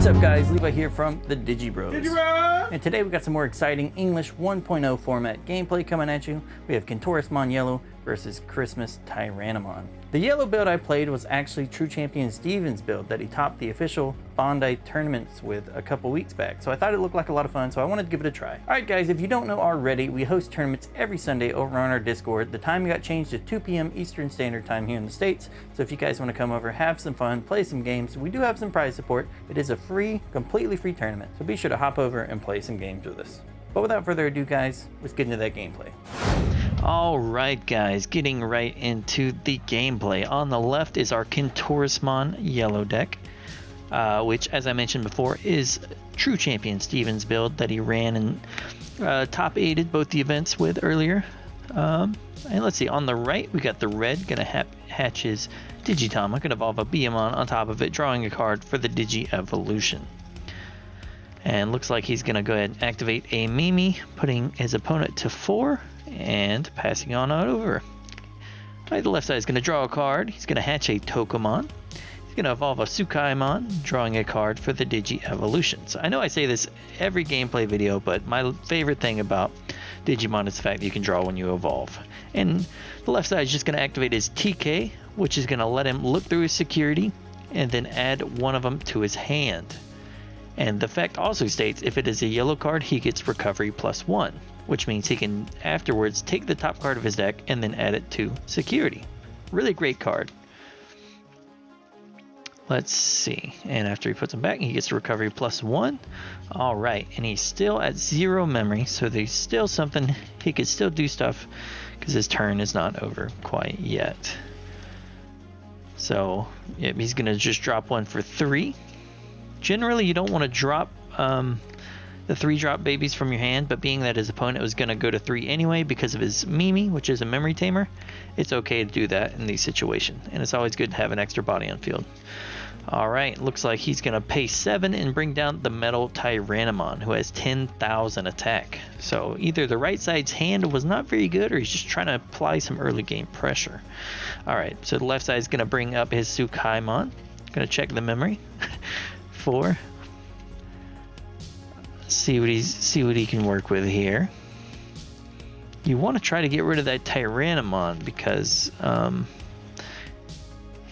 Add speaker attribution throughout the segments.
Speaker 1: What's up guys, Levi here from the Digi Bros. And today we got some more exciting English 1.0 format gameplay coming at you. We have Kentaurosmon Yellow versus Christmas Tyrannomon. The yellow build I played was actually True Champion Steven's build that he topped the official Bondi tournaments with a couple weeks back. So I thought it looked like a lot of fun, so I wanted to give it a try. Alright guys, if you don't know already, we host tournaments every Sunday over on our Discord. The time got changed to 2 p.m. Eastern Standard Time here in the States. So if you guys want to come over, have some fun, play some games, we do have some prize support. It is a free, completely free tournament. So be sure to hop over and play some games with us. But without further ado guys, let's get into that gameplay.
Speaker 2: Alright guys, getting right into the gameplay. On the left is our Kentaurosmon Yellow deck, which as I mentioned before is True Champion Steven's build that he ran and top 8'd both the events with earlier. And let's see, on the right we got the red, gonna hatch his Digimon, gonna evolve a Beamon on top of it, drawing a card for the Digi evolution. And looks like he's gonna go ahead and activate a Mimi, putting his opponent to 4 and passing on over. Right, the left side is going to draw a card. He's going to hatch a Tokomon. He's going to evolve a Sukaimon, drawing a card for the Digi evolution. So I know I say this every gameplay video, but my favorite thing about Digimon is the fact that you can draw when you evolve. And the left side is just going to activate his TK, which is going to let him look through his security and then add one of them to his hand. And the effect also states if it is a yellow card, he gets recovery +1, which means he can afterwards take the top card of his deck and then add it to security. Really great card. Let's see. And after he puts them back, he gets recovery +1. All right, and he's still at 0 memory, so there's still something. He could still do stuff because his turn is not over quite yet. So yep, he's gonna just drop one for 3. Generally, you don't want to drop the 3-drop babies from your hand, but being that his opponent was going to go to 3 anyway because of his Mimi, which is a memory tamer, it's okay to do that in these situations. And it's always good to have an extra body on field. Alright, looks like he's going to pay 7 and bring down the Metal Tyrannomon, who has 10,000 attack. So either the right side's hand was not very good, or he's just trying to apply some early game pressure. Alright, so the left side is going to bring up his Sukaimon. Going to check the memory. 4. See what he can work with here. You want to try to get rid of that Tyrannomon because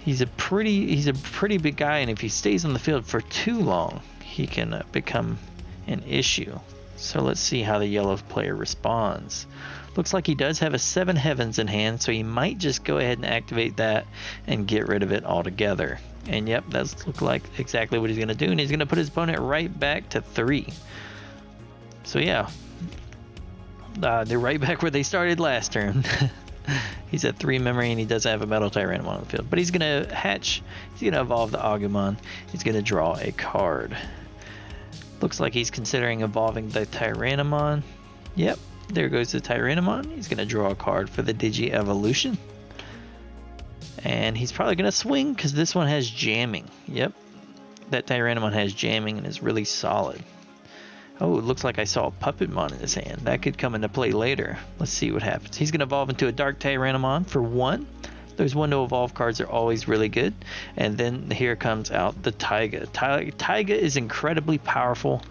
Speaker 2: he's a pretty big guy, and if he stays on the field for too long, he can become an issue. So let's see how the yellow player responds. Looks like he does have a 7 Heavens in hand, so he might just go ahead and activate that and get rid of it altogether. And yep, that's look like exactly what he's going to do, and he's going to put his opponent right back to 3. So yeah, they're right back where they started last turn. He's at 3 memory, and he does have a Metal Tyrannomon on the field. But he's going to hatch, he's going to evolve the Agumon, he's going to draw a card. Looks like he's considering evolving the Tyrannomon. Yep, there goes the Tyrannomon. He's going to draw a card for the Digi evolution. And he's probably going to swing because this one has jamming. Yep, that Tyrannomon has jamming and is really solid. Oh, it looks like I saw a Puppetmon in his hand. That could come into play later. Let's see what happens. He's going to evolve into a Dark Tyrannomon for 1. Those 1 to evolve cards are always really good. And then here comes out the Taiga. Taiga is incredibly powerful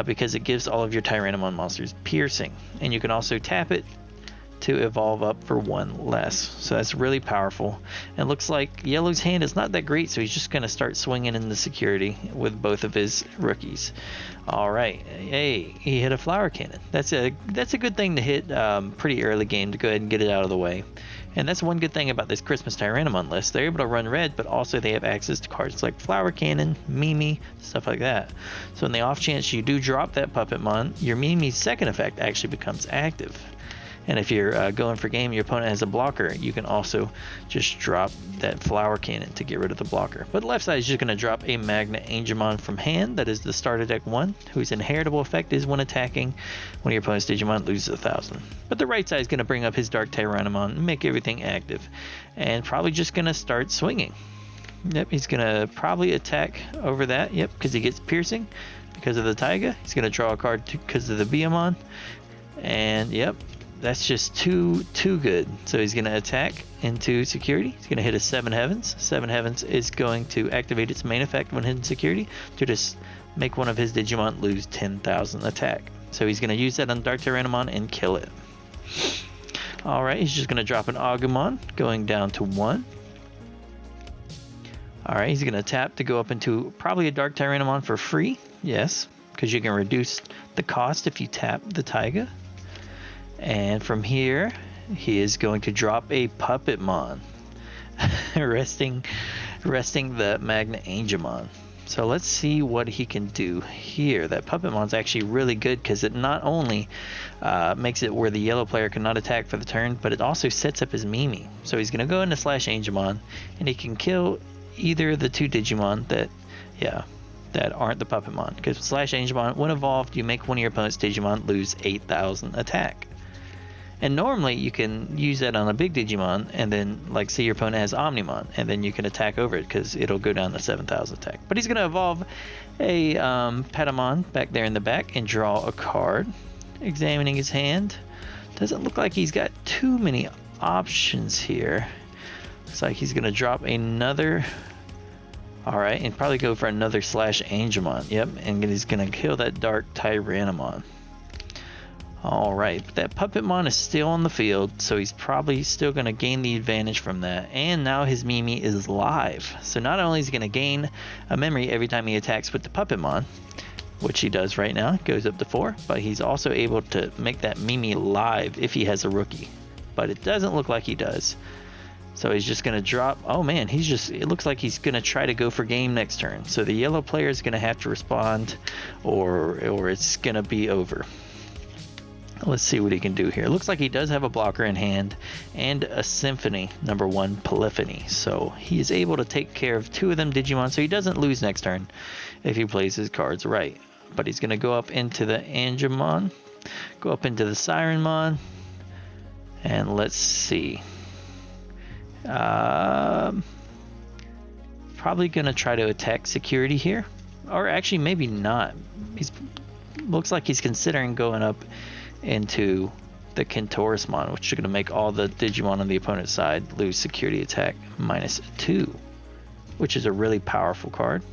Speaker 2: because it gives all of your Tyrannomon monsters piercing. And you can also tap it to evolve up for 1 less. So that's really powerful. And looks like Yellow's hand is not that great, so he's just going to start swinging in the security with both of his rookies. Alright, hey, he hit a Flower Cannon. That's a good thing to hit pretty early game to go ahead and get it out of the way. And that's one good thing about this Christmas Tyrannomon list. They're able to run red, but also they have access to cards like Flower Cannon, Mimi, stuff like that. So in the off chance you do drop that Puppetmon, your Mimi's second effect actually becomes active. And if you're going for game, your opponent has a blocker, you can also just drop that Flower Cannon to get rid of the blocker. But the left side is just going to drop a Magna Angemon from hand. That is the starter deck 1, whose inheritable effect is when attacking, one of your opponent's Digimon loses 1,000. But the right side is going to bring up his Dark Tyrannomon and make everything active. And probably just going to start swinging. Yep, he's going to probably attack over that. Yep, because he gets piercing because of the Taiga. He's going to draw a card because of the Beamon. And yep, that's just too good. So he's going to attack into security. He's going to hit a 7 Heavens. 7 Heavens is going to activate its main effect when hitting security to just make one of his Digimon lose 10,000 attack. So he's going to use that on Dark Tyrannomon and kill it. Alright, he's just going to drop an Agumon, going down to 1. Alright, he's going to tap to go up into probably a Dark Tyrannomon for free. Yes, because you can reduce the cost if you tap the Taiga. And from here, he is going to drop a Puppetmon, resting the Magna Angemon. So let's see what he can do here. That Puppetmon's actually really good because it not only makes it where the yellow player cannot attack for the turn, but it also sets up his Mimi. So he's going to go into Slash Angemon, and he can kill either of the 2 Digimon that aren't the Puppetmon. Because Slash Angemon, when evolved, you make one of your opponent's Digimon lose 8,000 attack. And normally you can use that on a big Digimon, and then like say your opponent has Omnimon, and then you can attack over it because it'll go down to 7,000 attack. But he's going to evolve a Patamon back there in the back and draw a card. Examining his hand, doesn't look like he's got too many options here. Looks like he's going to drop another. Alright, and probably go for another Slash Angemon. Yep, and he's going to kill that Dark Tyrannomon. Alright, that Puppetmon is still on the field, so he's probably still going to gain the advantage from that. And now his Mimi is live. So not only is he going to gain a memory every time he attacks with the Puppetmon, which he does right now, goes up to 4, but he's also able to make that Mimi live if he has a rookie. But it doesn't look like he does. So he's just going to drop. Oh man, it looks like he's going to try to go for game next turn. So the yellow player is going to have to respond, or it's going to be over. Let's see what he can do here. Looks like he does have a blocker in hand and a Symphony #1 Polyphony. So he is able to take care of 2 of them Digimon, so he doesn't lose next turn if he plays his cards right. But he's going to go up into the Angemon, go up into the Sirenmon, and let's see. Probably going to try to attack security here. Or actually maybe not. Looks like he's considering going up into the Kentaurosmon, which is going to make all the Digimon on the opponent's side lose security attack -2, which is a really powerful card.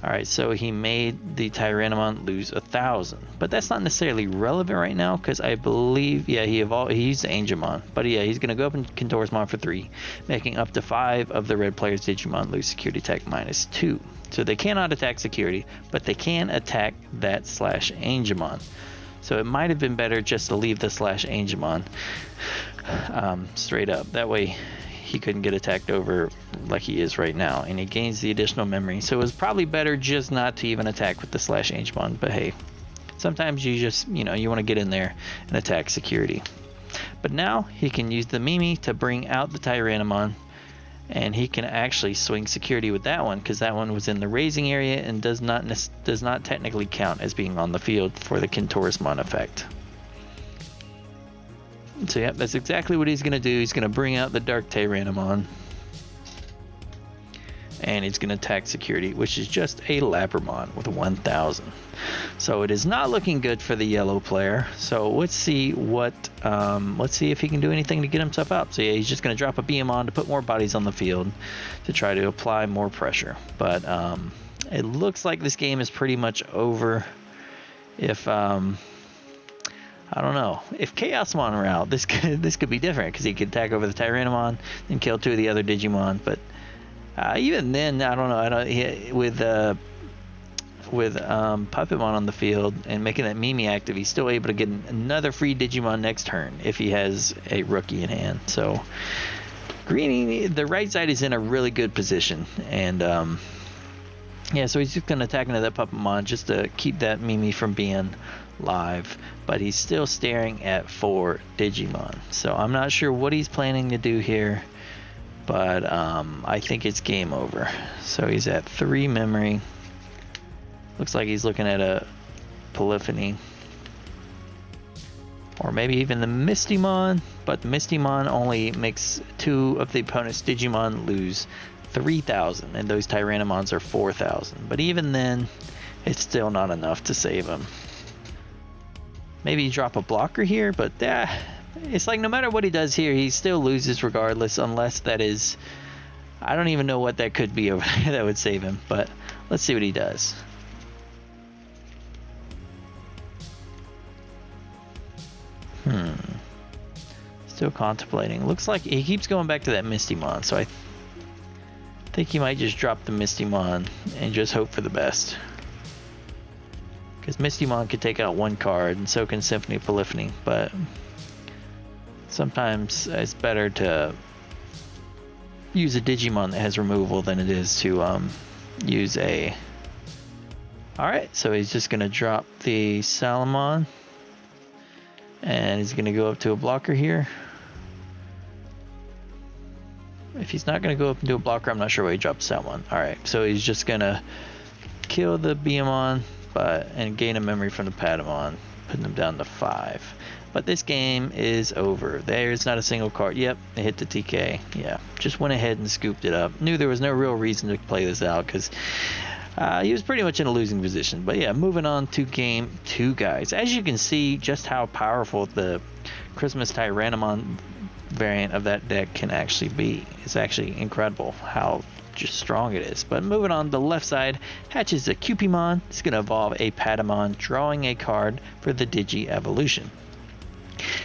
Speaker 2: Alright, so he made the Tyrannomon lose 1,000, but that's not necessarily relevant right now because I believe, yeah, he used the Angemon, but yeah, he's going to go up in Kentaurosmon for 3, making up to 5 of the red player's Digimon lose security attack -2. So they cannot attack security, but they can attack that Slash Angemon. So it might have been better just to leave the Slash Angemon straight up. That way he couldn't get attacked over like he is right now, and he gains the additional memory. So it was probably better just not to even attack with the Slash Angemon, but hey, sometimes you just, you want to get in there and attack security. But now he can use the Mimi to bring out the Tyrannomon, and he can actually swing security with that one because that one was in the raising area and does not technically count as being on the field for the Kentaurosmon effect. So yeah, that's exactly what he's going to do. He's going to bring out the Dark Tyrannomon, and he's going to attack security, which is just a Labramon with 1,000. So it is not looking good for the yellow player. So let's see if he can do anything to get himself out. So yeah, he's just going to drop a Beamon to put more bodies on the field to try to apply more pressure. But it looks like this game is pretty much over. If I don't know. If Chaosmon were out, this could be different because he could attack over the Tyrannomon and kill 2 of the other Digimon. But even then, I don't know. With Puppetmon on the field and making that Mimi active, he's still able to get another free Digimon next turn if he has a rookie in hand. So Greeny, the right side is in a really good position, and yeah, so he's just going to attack into that Puppetmon just to keep that Mimi from being live, but he's still staring at 4 Digimon. So I'm not sure what he's planning to do here, but I think it's game over. So he's at 3 memory. Looks like he's looking at a Polyphony, or maybe even the Mistymon, but the Mistymon only makes 2 of the opponent's Digimon lose 3,000, and those Tyrannomons are 4,000. But even then, it's still not enough to save him. Maybe drop a blocker here, but it's like no matter what he does here, he still loses regardless, unless that is... I don't even know what that could be over there that would save him, but let's see what he does. Still contemplating. Looks like he keeps going back to that Mistymon, so I think he might just drop the Mistymon and just hope for the best. Because Mistymon could take out one card, and so can Symphony of Polyphony, but sometimes it's better to use a Digimon that has removal than it is to use a... Alright, so he's just going to drop the Salamon, and he's going to go up to a blocker here. If he's not going to go up into a blocker, I'm not sure why he dropped Salamon. Alright, so he's just going to kill the Beamon and gain a memory from the Patamon, putting them down to 5. But this game is over. There's not a single card. Yep, it hit the TK. Yeah, just went ahead and scooped it up. Knew there was no real reason to play this out because he was pretty much in a losing position. But yeah, moving on to game 2, guys. As you can see just how powerful the Christmas Tyrannomon variant of that deck can actually be. It's actually incredible how just strong it is. But moving on, the left side hatches a Cupimon. It's going to evolve a Patamon, drawing a card for the Digi evolution.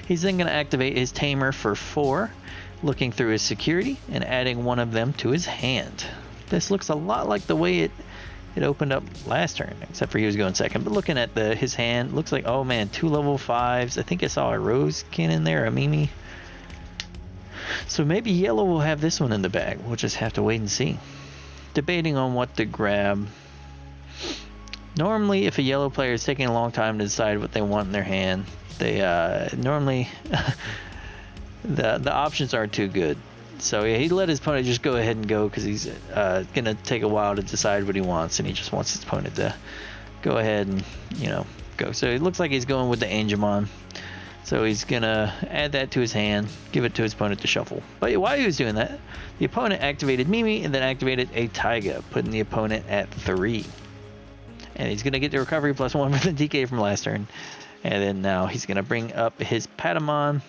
Speaker 2: He's then going to activate his Tamer for 4, looking through his security and adding one of them to his hand. This looks a lot like the way it opened up last turn, except for he was going second. But looking at his hand, looks like, oh man, 2 level 5s. I think I saw a Rose Cannon there, a Mimi. So maybe yellow will have this one in the bag. We'll just have to wait and see. Debating on what to grab. Normally, if a yellow player is taking a long time to decide what they want in their hand, they normally the options aren't too good. So yeah, he let his opponent just go ahead and go because he's gonna take a while to decide what he wants, and he just wants his opponent to go ahead and go. So it looks like he's going with the Angemon. So he's gonna add that to his hand, give it to his opponent to shuffle. But while he was doing that, the opponent activated Mimi and then activated a Taiga, putting the opponent at 3. And he's gonna get the recovery +1 for the DK from last turn. And then now he's going to bring up his Patamon.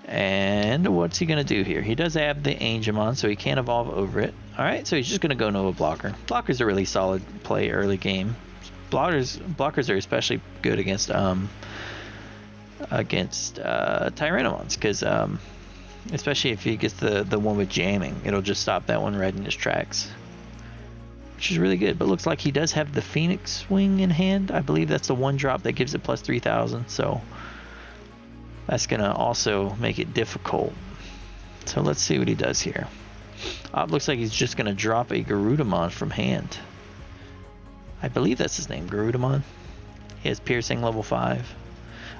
Speaker 2: And what's he going to do here? He does have the Angemon, so he can't evolve over it. Alright, so he's just going to go no blocker. Blocker's a really solid play early game. Blockers are especially good against Tyrannomons, because especially if he gets the one with jamming, it'll just stop that one right in his tracks. Which is really good, but looks like he does have the Phoenix Wing in hand. I believe that's the one drop that gives it +3000, so that's gonna also make it difficult. So let's see what he does here. Looks like he's just gonna drop a Garudamon from hand. I believe that's his name, Garudamon. He has piercing level 5.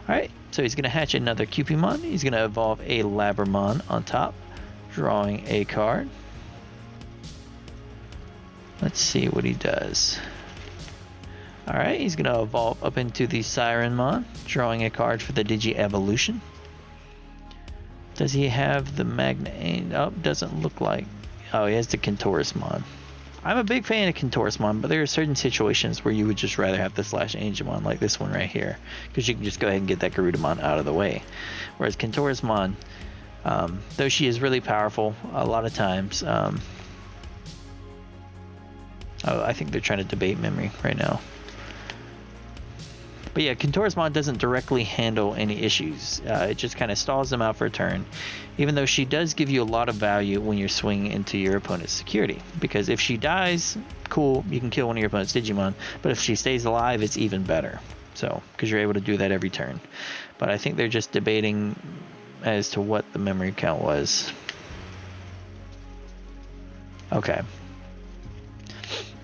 Speaker 2: Alright, so he's gonna hatch another Cupimon. He's gonna evolve a Labramon on top, drawing a card. Let's see what he does. Alright, he's going to evolve up into the Sirenmon, drawing a card for the Digi evolution. Does he have the Magna... Oh, doesn't look like... Oh, he has the Kentaurosmon. I'm a big fan of Kentaurosmon, but there are certain situations where you would just rather have the Slash Angemon, like this one right here, because you can just go ahead and get that Garudamon out of the way. Whereas Kentaurosmon, though she is really powerful, a lot of times... Oh, I think they're trying to debate memory right now. But yeah, Kentaurosmon doesn't directly handle any issues. It just kind of stalls them out for a turn. Even though she does give you a lot of value when you're swinging into your opponent's security. Because if she dies, cool, you can kill one of your opponent's Digimon. But if she stays alive, it's even better. So, because you're able to do that every turn. But I think they're just debating as to what the memory count was. Okay.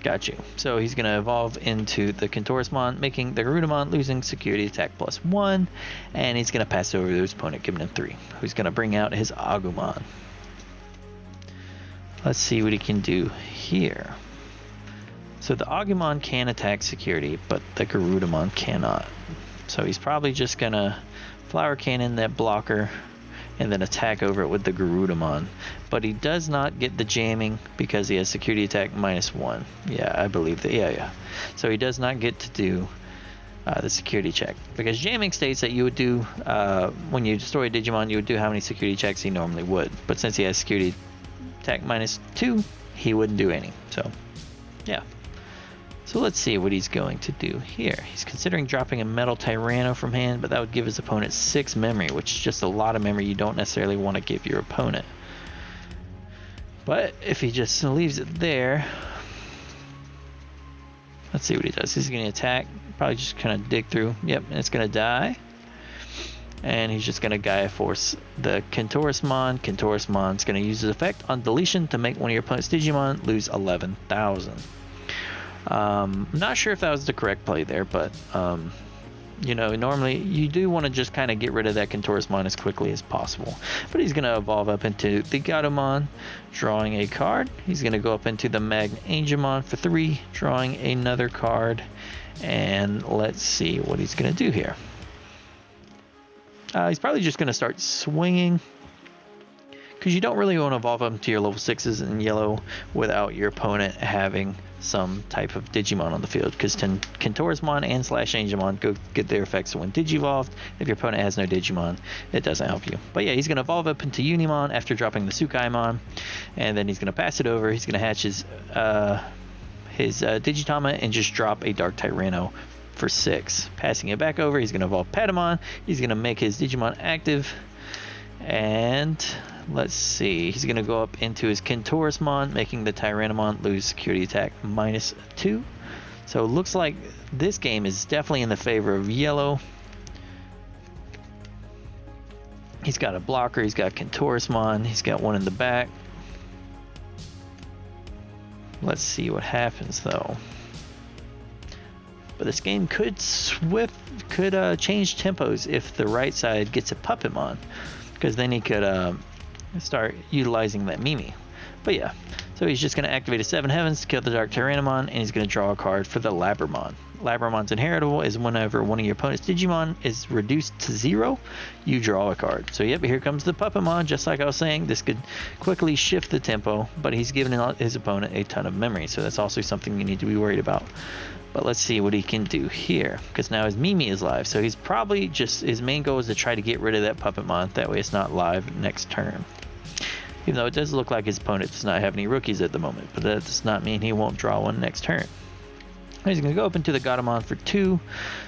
Speaker 2: Got you. So he's going to evolve into the Kentaurosmon, making the Garudamon losing security attack +1, and he's going to pass over to his opponent, giving him 3. Who's going to bring out his Agumon. Let's see what he can do here. So the Agumon can attack security, but the Garudamon cannot. So he's probably just going to Flower Cannon that blocker and then attack over it with the Garudamon. But he does not get the jamming because he has security attack -1. Yeah, I believe that. Yeah. So he does not get to do the security check, because jamming states that you would do when you destroy a Digimon, you would do how many security checks he normally would, but since he has security attack -2, he wouldn't do any. So yeah, so let's see what he's going to do here. He's considering dropping a Metal Tyranno from hand, but that would give his opponent 6 memory, which is just a lot of memory you don't necessarily want to give your opponent. But if he just leaves it there, let's see what he does. He's going to attack, probably just kind of dig through. Yep, and it's going to die. And he's just going to Gaia Force the Kentaurosmon. Kentaurosmon's going to use his effect on deletion to make one of your opponent's Digimon lose 11,000. Not sure if that was the correct play there, but you know, normally you do want to just kind of get rid of that Kentaurosmon as quickly as possible. But he's going to evolve up into the Digimon, drawing a card. He's going to go up into the Magnangemon for 3, drawing another card. And let's see what he's going to do here. He's probably just going to start swinging, because you don't really want to evolve up to your level 6s in yellow without your opponent having some type of Digimon on the field, because Kentaurosmon and /Angemon go get their effects when Digivolved. If your opponent has no Digimon, it doesn't help you. But yeah, he's going to evolve up into Unimon after dropping the Tsukaimon, and then he's going to pass it over. He's going to hatch his Digitama and just drop a Dark Tyranno for 6. Passing it back over, he's going to evolve Patamon. He's going to make his Digimon active, and let's see, he's going to go up into his Kentaurosmon, making the Tyrannomon lose security attack -2. So it looks like this game is definitely in the favor of yellow. He's got a blocker, he's got Kentaurosmon, he's got one in the back. Let's see what happens though. But this game could change tempos if the right side gets a Puppetmon, because then he could start utilizing that Mimi. But yeah, so he's just going to activate a 7 Heavens to kill the Dark Tyrannomon, and he's going to draw a card for the Labramon. Labramon's inheritable is whenever one of your opponent's Digimon is reduced to 0, you draw a card. So yep, here comes the Puppetmon. Just like I was saying, this could quickly shift the tempo, but he's giving his opponent a ton of memory, so that's also something you need to be worried about. But let's see what he can do here, because now his Mimi is live, so he's probably just, his main goal is to try to get rid of that Puppetmon, that way it's not live next turn. Even though it does look like his opponent does not have any rookies at the moment, but that does not mean he won't draw one next turn. He's going to go up into the Gatomon for 2,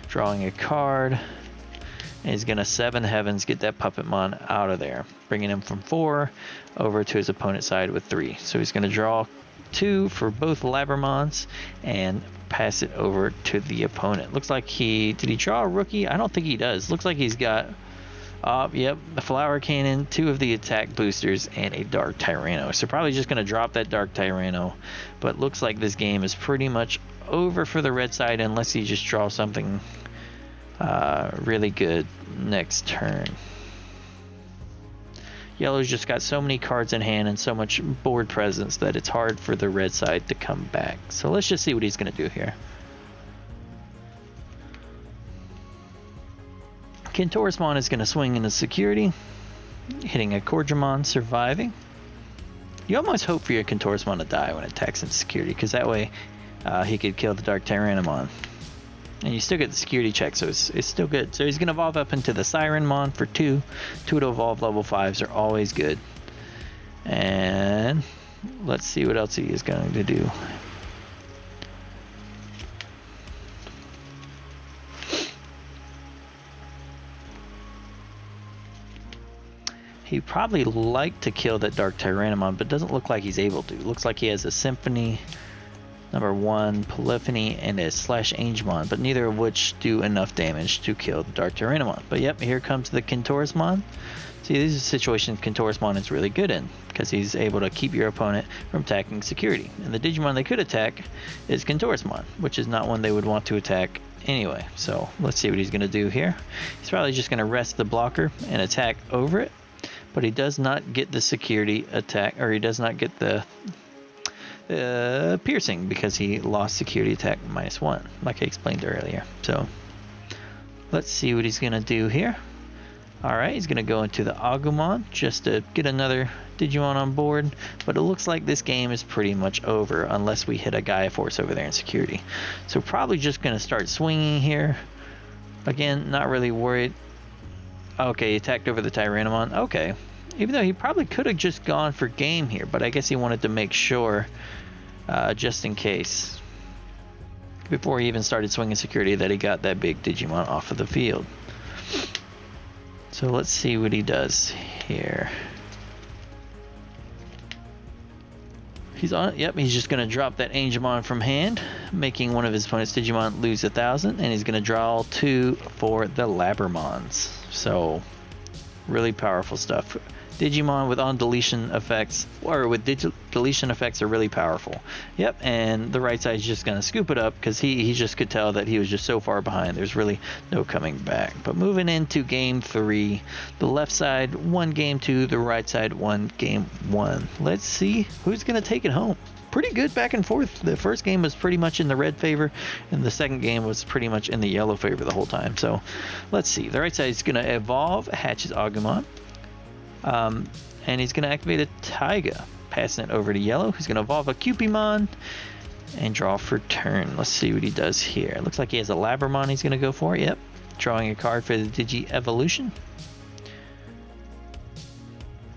Speaker 2: drawing a card, and he's going to 7 Heavens, get that Puppetmon out of there, bringing him from 4 over to his opponent's side with 3. So he's going to draw 2 for both Labramons and pass it over to the opponent. Looks like did he draw a rookie? I don't think he does. Looks like he's got, yep, the Flower Cannon, 2 of the attack boosters, and a Dark Tyranno. So probably just going to drop that Dark Tyranno, but looks like this game is pretty much over for the red side unless he just draws something really good next turn. Yellow's just got so many cards in hand and so much board presence that it's hard for the red side to come back. So let's just see what he's going to do here. Kentaurosmon is going to swing into security, hitting a Corgimon, surviving. You almost hope for your Kentaurosmon to die when it attacks into security, because that way he could kill the Dark Tyrannomon. And you still get the security check, so it's still good. So he's going to evolve up into the Sirenmon for 2. 2 to evolve level 5s are always good. And let's see what else he is going to do. He'd probably like to kill that Dark Tyrannomon, but doesn't look like he's able to. Looks like he has a Symphony, #1, Polyphony, and a /Angemon, but neither of which do enough damage to kill the Dark Tyrannomon. But yep, here comes the Kentaurosmon. See, this is a situation Kentaurosmon is really good in, because he's able to keep your opponent from attacking security. And the Digimon they could attack is Kentaurosmon, which is not one they would want to attack anyway. So let's see what he's going to do here. He's probably just going to rest the blocker and attack over it, but he does not get the security attack, or he does not get the piercing, because he lost security attack -1, like I explained earlier. So let's see what he's going to do here. Alright, he's going to go into the Agumon just to get another Digimon on board, but it looks like this game is pretty much over unless we hit a Gaia Force over there in security. So probably just going to start swinging here, Again, not really worried. Okay, he attacked over the Tyrannomon. Okay. Even though he probably could have just gone for game here, but I guess he wanted to make sure, just in case, before he even started swinging security, that he got that big Digimon off of the field. So let's see what he does here. He's on. Yep, he's just going to drop that Angemon from hand, making one of his opponent's Digimon lose 1,000, and he's going to draw 2 for the Labramons. So, really powerful stuff. Digimon with on-deletion effects, or with deletion effects, are really powerful. Yep, and the right side is just going to scoop it up because he just could tell that he was just so far behind. There's really no coming back. But moving into game 3, the left side 1 game 2, the right side 1 game 1. Let's see who's going to take it home. Pretty good back and forth. The first game was pretty much in the red favor, and the second game was pretty much in the yellow favor the whole time. So let's see. The right side is going to evolve, hatch his Agumon. And he's going to activate a Taiga, passing it over to yellow. He's going to evolve a Cupimon and draw for turn. Let's see what he does here. Looks like he has a Labramon he's going to go for. Yep. Drawing a card for the Digi Evolution.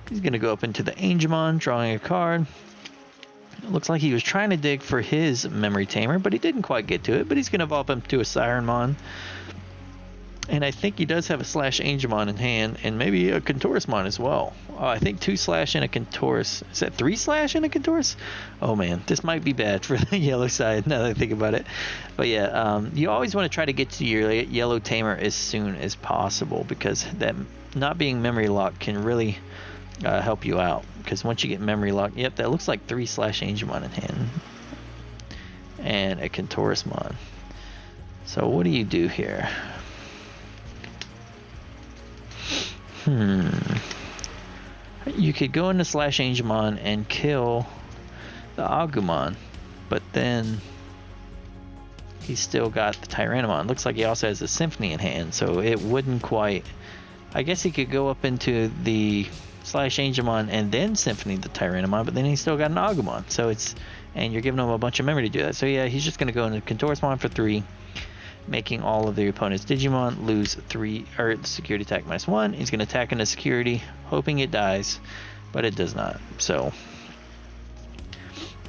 Speaker 2: He's going to go up into the Angemon, drawing a card. It looks like he was trying to dig for his Memory Tamer, but he didn't quite get to it. But he's going to evolve him to a Tyrannomon. And I think he does have a Slash Angemon in hand, and maybe a Kentaurosmon as well. Oh, I think 2 Slash and a Kentaurus. Is that 3 Slash and a Kentaurus? Oh man, this might be bad for the yellow side now that I think about it. But yeah, you always want to try to get to your yellow tamer as soon as possible, because that not being memory locked can really help you out. Because once you get memory locked, yep, that looks like 3 Slash Angemon in hand. And a Kentaurosmon. So what do you do here? You could go into Slash Angemon and kill the Agumon, but then he's still got the Tyrannomon. Looks like he also has a Symphony in hand, so it wouldn't quite... I guess he could go up into the Slash Angemon and then Symphony the Tyrannomon, but then he's still got an Agumon. So it's... And you're giving him a bunch of memory to do that. So yeah, he's just going to go into Kentaurosmon for 3. Making all of the opponent's Digimon lose 3, or security attack -1. He's going to attack into security, hoping it dies, but it does not. So,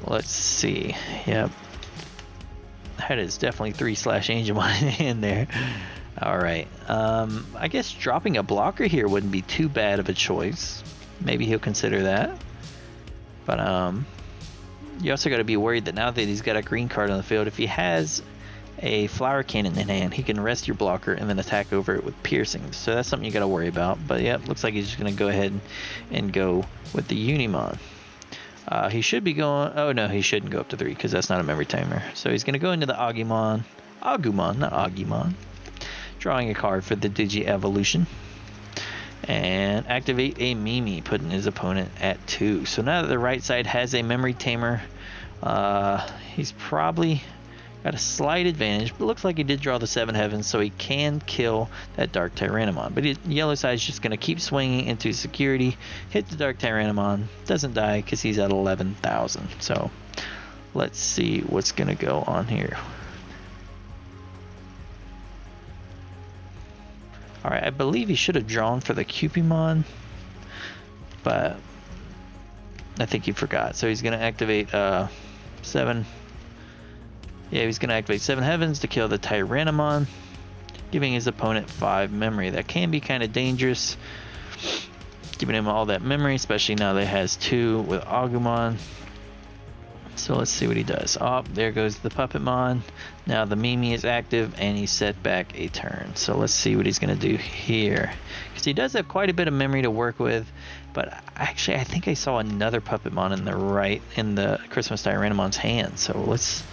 Speaker 2: let's see. Yep. That is definitely 3 Slash Angemon in there. Alright. I guess dropping a blocker here wouldn't be too bad of a choice. Maybe he'll consider that. But, you also got to be worried that now that he's got a green card on the field, if he has a Flower Cannon in hand, he can rest your blocker and then attack over it with piercing. So that's something you got to worry about. But yeah, looks like he's just going to go ahead and go with the Unimon. He should be going... Oh no, he shouldn't go up to 3 because that's not a memory timer. So he's going to go into the Agumon, not Agumon. Drawing a card for the Digi Evolution. And activate a Mimi, putting his opponent at 2. So now that the right side has a memory tamer, he's probably... got a slight advantage, but looks like he did draw the 7 Heavens, so he can kill that Dark Tyrannomon. But yellow side is just going to keep swinging into security, hit the Dark Tyrannomon, doesn't die because he's at 11,000. So let's see what's going to go on here. Alright, I believe he should have drawn for the Cupimon, but I think he forgot. So he's going to activate 7... Yeah, he's going to activate 7 Heavens to kill the Tyrannomon, giving his opponent 5 memory. That can be kind of dangerous, giving him all that memory, especially now that he has 2 with Agumon. So let's see what he does. Oh, there goes the Puppetmon. Now the Mimi is active, and he set back a turn. So let's see what he's going to do here. Because he does have quite a bit of memory to work with, but actually I think I saw another Puppetmon in the right, in the Christmas Tyrannomon's hand. So let's...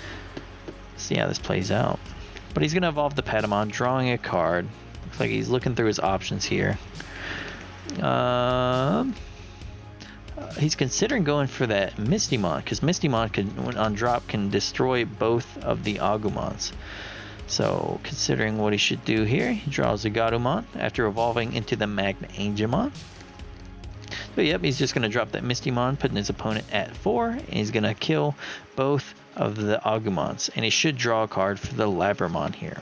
Speaker 2: see how this plays out. But he's going to evolve the Patamon, drawing a card. Looks like he's looking through his options here. He's considering going for that Mistymon, because Mistymon can, when on drop, can destroy both of the Agumons. So considering what he should do here, he draws a Gatomon after evolving into the Magna Angemon. So yep, he's just going to drop that Mistymon, putting his opponent at 4, and he's going to kill both of the Agumons, and he should draw a card for the Labramon here.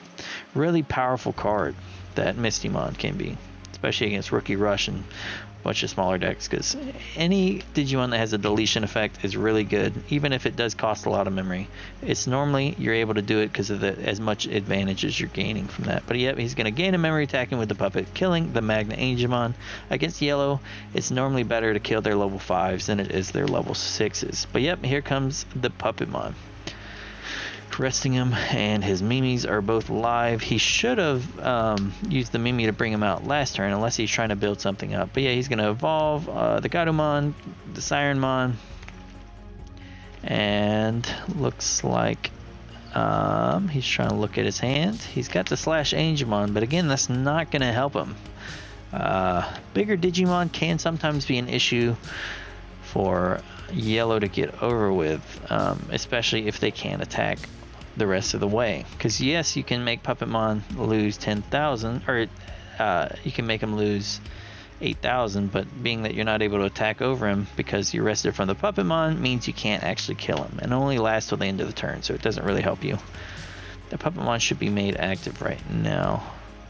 Speaker 2: Really powerful card that Mistymon can be, especially against Rookie Rush and a bunch of smaller decks, because any Digimon that has a deletion effect is really good, even if it does cost a lot of memory. It's normally you're able to do it because of as much advantages you're gaining from that. But yep, he's going to gain a memory attacking with the puppet, killing the Magna Angemon. Against yellow, it's normally better to kill their level 5s than it is their level 6s. But yep, here comes the Puppetmon. Resting him, and his Mimis are both live. He should have used the Mimi to bring him out last turn, unless he's trying to build something up. But yeah, he's going to evolve the Garumon, the Sirenmon, and looks like he's trying to look at his hand. He's got the Slash Angemon, but again, that's not going to help him. Bigger Digimon can sometimes be an issue for yellow to get over with, especially if they can't attack the rest of the way. Because yes, you can make Puppetmon lose 10,000, or you can make him lose 8,000, but being that you're not able to attack over him because you're rested from the Puppetmon means you can't actually kill him, and only lasts till the end of the turn, so it doesn't really help you. The Puppetmon should be made active right now.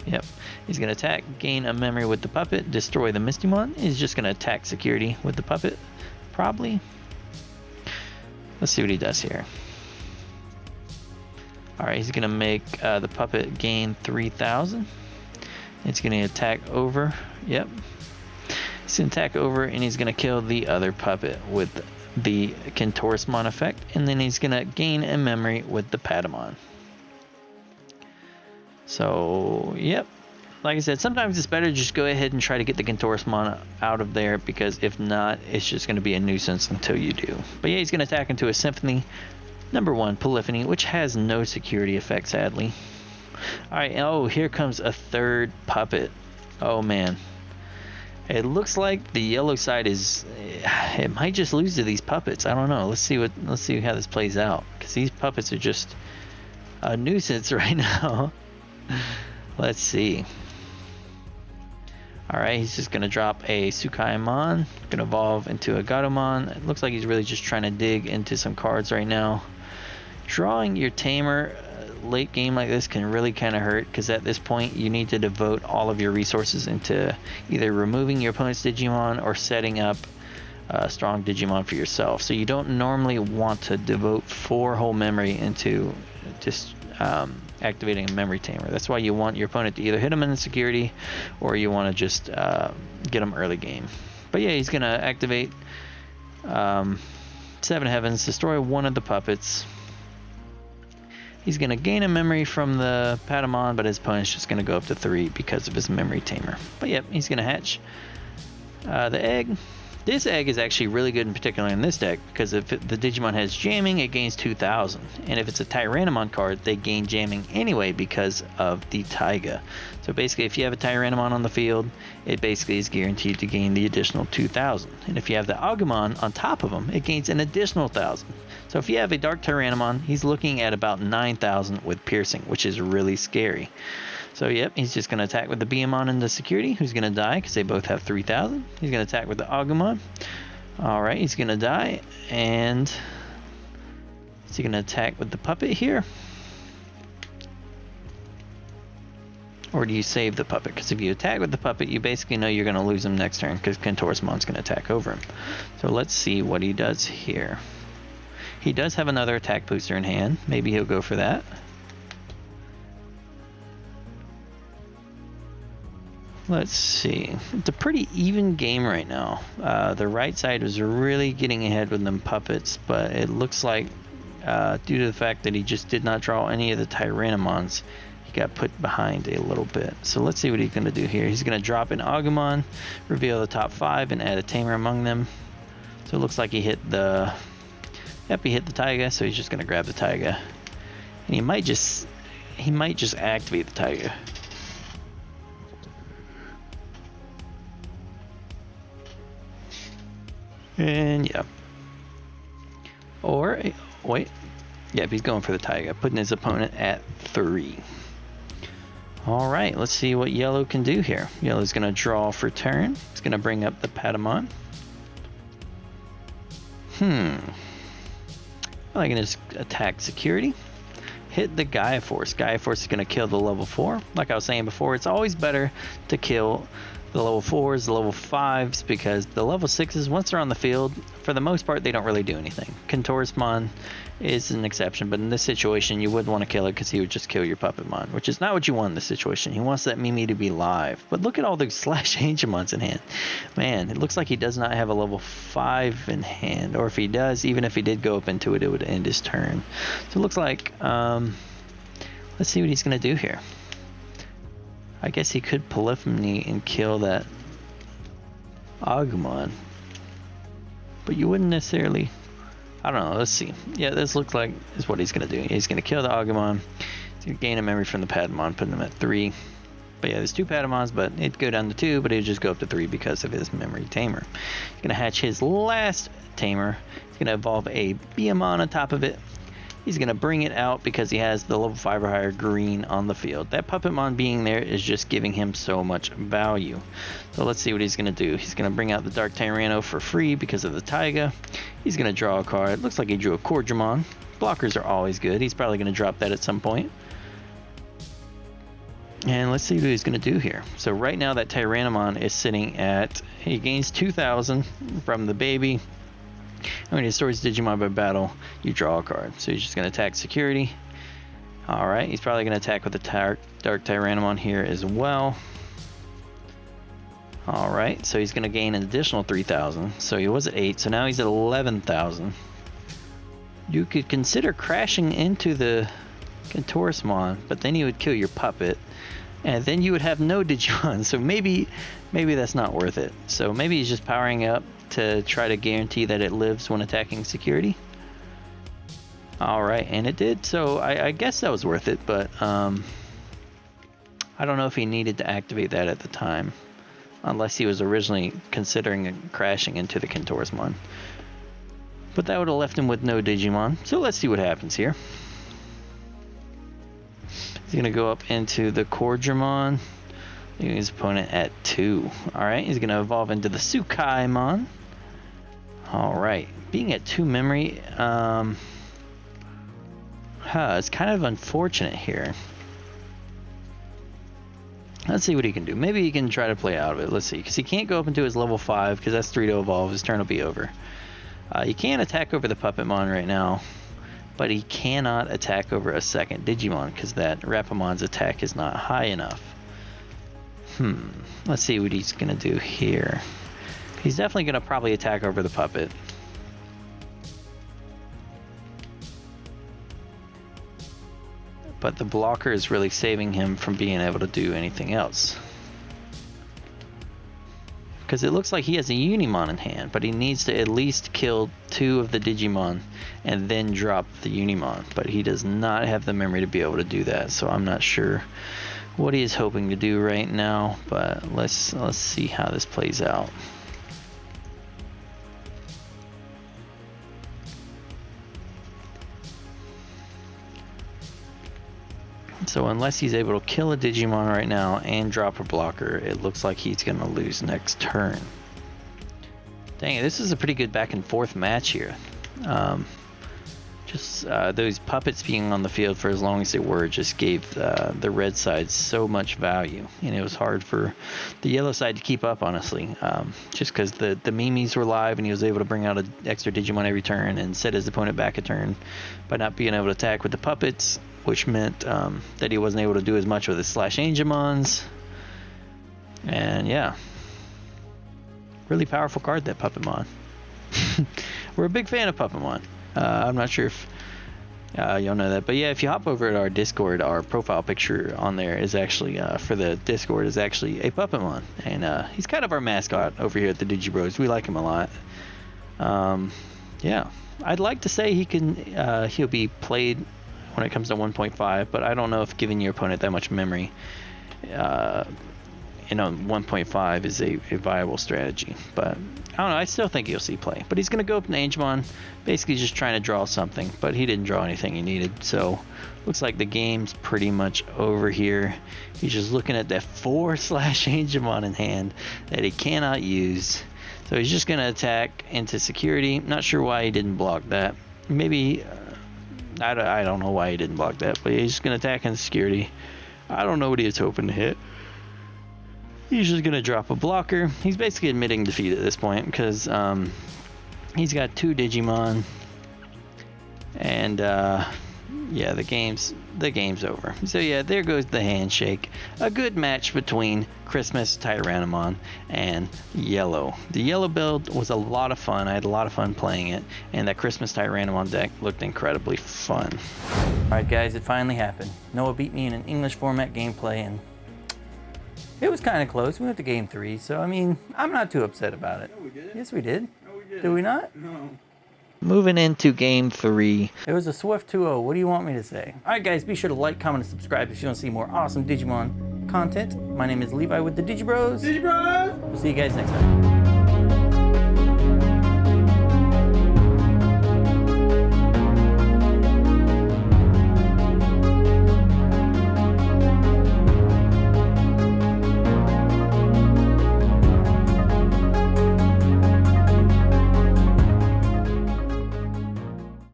Speaker 2: Yep, he's going to attack, gain a memory with the puppet, destroy the Mistymon. He's just going to attack security with the puppet, probably. Let's see what he does here. Alright, he's going to make the puppet gain 3,000. It's going to attack over. Yep. He's going to attack over, and he's going to kill the other puppet with the Kentaurosmon effect. And then he's going to gain a memory with the Patamon. So, yep. Like I said, sometimes it's better to just go ahead and try to get the Kentaurosmon out of there, because if not, it's just going to be a nuisance until you do. But yeah, he's going to attack into a Symphony. Number 1, Polyphony, which has no security effect, sadly. Alright, oh, here comes a third puppet. Oh, man. It looks like the yellow side is... it might just lose to these puppets. I don't know. Let's see how this plays out. Because these puppets are just a nuisance right now. Let's see. Alright, he's just going to drop a Tsukaimon. Going to evolve into a Garumon. It looks like he's really just trying to dig into some cards right now. Drawing your Tamer late game like this can really kind of hurt, because at this point you need to devote all of your resources into either removing your opponent's Digimon or setting up a strong Digimon for yourself. So you don't normally want to devote 4 whole memory into just activating a memory tamer. That's why you want your opponent to either hit him in security, or you want to just get him early game. But yeah, he's going to activate 7 Heavens, destroy one of the puppets. He's going to gain a memory from the Patamon, but his opponent's just going to go up to 3 because of his memory tamer. But yep, he's going to hatch the egg. This egg is actually really good in particular in this deck, because if the Digimon has jamming, it gains 2,000. And if it's a Tyrannomon card, they gain jamming anyway because of the Taiga. So basically, if you have a Tyrannomon on the field, it basically is guaranteed to gain the additional 2,000. And if you have the Agumon on top of them, it gains an additional 1,000. So if you have a Dark Tyrannomon, he's looking at about 9,000 with piercing, which is really scary. So yep, he's just going to attack with the Beamon and the security, who's going to die because they both have 3,000. He's going to attack with the Agumon. Alright, he's going to die. And is he going to attack with the puppet here? Or do you save the puppet? Because if you attack with the puppet, you basically know you're going to lose him next turn, because Kentaurosmon's going to attack over him. So let's see what he does here. He does have another attack booster in hand. Maybe he'll go for that. Let's see. It's a pretty even game right now. The right side was really getting ahead with them puppets, but it looks like due to the fact that he just did not draw any of the Tyrannomons, he got put behind a little bit. So let's see what he's going to do here. He's going to drop an Agumon, reveal the top 5, and add a Tamer among them. So it looks like he hit the... Yep, he hit the Taiga, so he's just going to grab the Taiga. And he might just activate the Taiga. And yeah. Or, wait. Yep, he's going for the Taiga, putting his opponent at 3. Alright, let's see what Yellow can do here. Yellow's going to draw for turn. He's going to bring up the Patamon. I can just attack security. Hit the Gaia Force. Gaia Force is going to kill the level 4. Like I was saying before, it's always better to kill the level 4s, the level 5s, because the level 6s, once they're on the field, for the most part, they don't really do anything. Kentaurosmon is an exception, but in this situation, you wouldn't want to kill it because he would just kill your Puppetmon, which is not what you want in this situation. He wants that Mimi to be live. But look at all those Slash Angemons in hand. Man, it looks like he does not have a level 5 in hand, or if he does, even if he did go up into it, it would end his turn. So it looks like, let's see what he's going to do here. I guess he could Polyphony and kill that Agumon. But you wouldn't necessarily... I don't know, let's see. Yeah, this looks like is what he's going to do. He's going to kill the Agumon. He's going to gain a memory from the Patamon, putting him at 3. But yeah, there's 2 Patamons, but it'd go down to 2, but it'd just go up to 3 because of his memory tamer. He's going to hatch his last tamer. He's going to evolve a Beamon on top of it. He's going to bring it out because he has the level 5 or higher green on the field. That Puppetmon being there is just giving him so much value. So let's see what he's going to do. He's going to bring out the Dark Tyranno for free because of the Taiga. He's going to draw a card. Looks like he drew a Cordramon. Blockers are always good. He's probably going to drop that at some point. And let's see what he's going to do here. So right now that Tyrannomon is sitting at... He gains 2,000 from the baby. And when he destroys Digimon by battle, you draw a card. So he's just going to attack security. Alright, he's probably going to attack with the Dark Tyrannomon here as well. Alright, so he's going to gain an additional 3,000. So he was at 8, so now he's at 11,000. You could consider crashing into the Kentaurosmon, but then he would kill your puppet. And then you would have no Digimon, so maybe that's not worth it. So maybe he's just powering up to try to guarantee that it lives when attacking security. Alright, and it did, so I guess that was worth it, but I don't know if he needed to activate that at the time, unless he was originally considering crashing into the Kentaurosmon. But that would have left him with no Digimon, so let's see what happens here. He's going to go up into the Cordramon. His opponent at 2. Alright, he's going to evolve into the Tsukaimon. Alright, being at 2 memory, it's kind of unfortunate here. Let's see what he can do. Maybe he can try to play out of it. Let's see, because he can't go up into his level 5, because that's 3 to evolve. His turn will be over. He can't attack over the Puppetmon right now, but he cannot attack over a second Digimon, because that Rapamon's attack is not high enough. Let's see what he's going to do here. He's definitely going to probably attack over the puppet. But the blocker is really saving him from being able to do anything else. Because it looks like he has a Unimon in hand, but he needs to at least kill 2 of the Digimon and then drop the Unimon. But he does not have the memory to be able to do that, so I'm not sure what he is hoping to do right now, but let's see how this plays out. So unless he's able to kill a Digimon right now and drop a blocker, it looks like he's going to lose next turn. Dang it, this is a pretty good back and forth match here. Those puppets being on the field for as long as they were just gave the red side so much value, and it was hard for the yellow side to keep up, honestly, just because the Mimis were live and he was able to bring out an extra Digimon every turn and set his opponent back a turn by not being able to attack with the puppets, which meant that he wasn't able to do as much with his Slash Angemons. And yeah, really powerful card, that Puppetmon. We're a big fan of Puppetmon. I'm not sure if y'all know that, but yeah, if you hop over at our Discord, our profile picture on there is actually for the Discord is actually a Puppetmon, and he's kind of our mascot over here at the Digi Bros. We like him a lot. Yeah, I'd like to say he'll be played when it comes to 1.5, but I don't know if giving your opponent that much memory 1.5 is a viable strategy. But I don't know, I still think you'll see play. But he's going to go up in Angemon, basically just trying to draw something, but he didn't draw anything he needed. So looks like the game's pretty much over here. He's just looking at that 4 Slash Angemon in hand that he cannot use. So he's just going to attack into security. Not sure why he didn't block that. maybe, I don't know why he didn't block that, but he's going to attack on security. I don't know what he was hoping to hit. He's just going to drop a blocker. He's basically admitting defeat at this point because he's got 2 Digimon. And yeah, the game's over. So yeah, there goes the handshake. A good match between Christmas Tyrannomon and Yellow. The Yellow build was a lot of fun. I had a lot of fun playing it, and that Christmas Tyrannomon deck looked incredibly fun.
Speaker 1: Alright guys, it finally happened. Noah beat me in an English format gameplay, and it was kind of close. We went to game 3, so I mean, I'm not too upset about it.
Speaker 3: No, we didn't.
Speaker 1: Yes, we did.
Speaker 3: No, we didn't.
Speaker 1: Did we not?
Speaker 3: No.
Speaker 2: Moving into game 3.
Speaker 1: It was a swift 2-0. What do you want me to say? Alright guys, be sure to like, comment, and subscribe if you want to see more awesome Digimon content. My name is Levi with the Digi Bros.
Speaker 3: Digi Bros!
Speaker 1: We'll see you guys next time.